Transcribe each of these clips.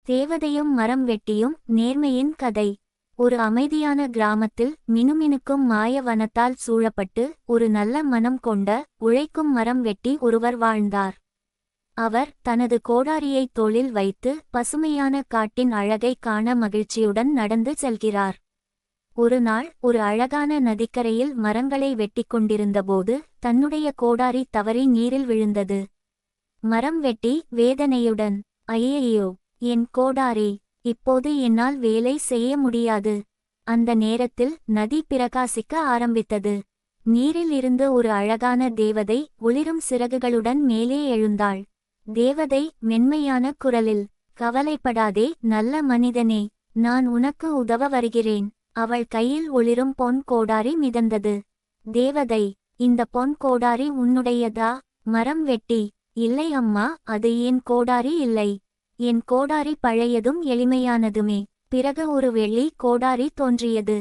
தேவதையும் மரம் வெட்டியும் நேர்மையின் கதை. ஒரு அமைதியான கிராமத்தில் மினுமினுக்கும் மாய வனத்தால் சூழப்பட்டு ஒரு நல்ல மனம் கொண்ட உழைக்கும் மரம் வெட்டி ஒருவர் வாழ்ந்தார். அவர் தனது கோடாரியை தோளில் வைத்து பசுமையான காட்டின் அழகை காண மகிழ்ச்சியுடன் நடந்து செல்கிறார். ஒரு நாள் ஒரு அழகான நதிக்கரையில் மரங்களை வெட்டிக் கொண்டிருந்தபோது தன்னுடைய கோடாரி தவறி நீரில் விழுந்தது. மரம் வெட்டி வேதனையுடன், ஐயையோ, என் கோடாரி, இப்போது என்னால் வேலை செய்ய முடியாது. அந்த நேரத்தில் நதி பிரகாசிக்க ஆரம்பித்தது. நீரில் இருந்து ஒரு அழகான தேவதை ஒளிரும் சிறகுகளுடன் மேலே எழுந்தாள். தேவதை மென்மையான குரலில், கவலைப்படாதே நல்ல மனிதனே, நான் உனக்கு உதவ வருகிறேன். அவள் கையில் ஒளிரும் பொன் கோடாரி மிதந்தது. தேவதை, இந்த பொன் கோடாரி உன்னுடையதா? மரம் வெட்டி, இல்லை அம்மா, அது என் கோடாரி இல்லை. என் கோடாரி பழையதும் எளிமையானதுமே. பிறகு ஒரு வெள்ளி கோடாரி தோன்றியது.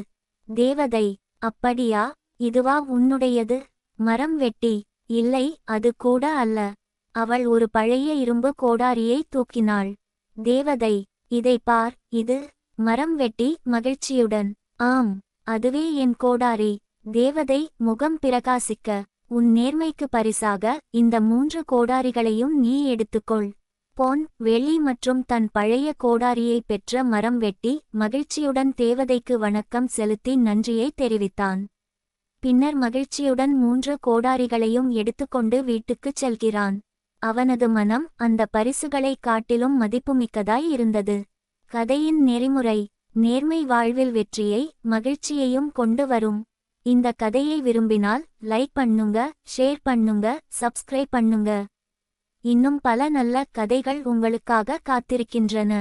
தேவதை, அப்படியா, இதுவா உன்னுடையது? மரம் வெட்டி, இல்லை, அது கூட அல்ல. அவள் ஒரு பழைய இரும்பு கோடாரியை தூக்கினாள். தேவதை, இதை பார், இது. மரம் வெட்டி மகிழ்ச்சியுடன், ஆம், அதுவே என் கோடாரி. தேவதை முகம் பிரகாசிக்க, உன் நேர்மைக்கு பரிசாக இந்த 3 கோடாரிகளையும் நீ எடுத்துக்கொள். பொன், வெள்ளி மற்றும் தன் பழைய கோடாரியை பெற்ற மரம் வெட்டி மகிழ்ச்சியுடன் தேவதைக்கு வணக்கம் செலுத்தி நன்றியை தெரிவித்தான். பின்னர் மகிழ்ச்சியுடன் 3 கோடாரிகளையும் எடுத்துக்கொண்டு வீட்டுக்குச் செல்கிறான். அவனது மனம் அந்த பரிசுகளை காட்டிலும் மதிப்புமிக்கதாய் இருந்தது. கதையின் நெறிமுறை: நேர்மை வாழ்வில் வெற்றியை மகிழ்ச்சியையும் கொண்டு வரும். இந்த கதையை விரும்பினால் லைக் பண்ணுங்க, ஷேர் பண்ணுங்க, சப்ஸ்கிரைப் பண்ணுங்க. இன்னும் பல நல்ல கதைகள் உங்களுக்காக காத்திருக்கின்றன.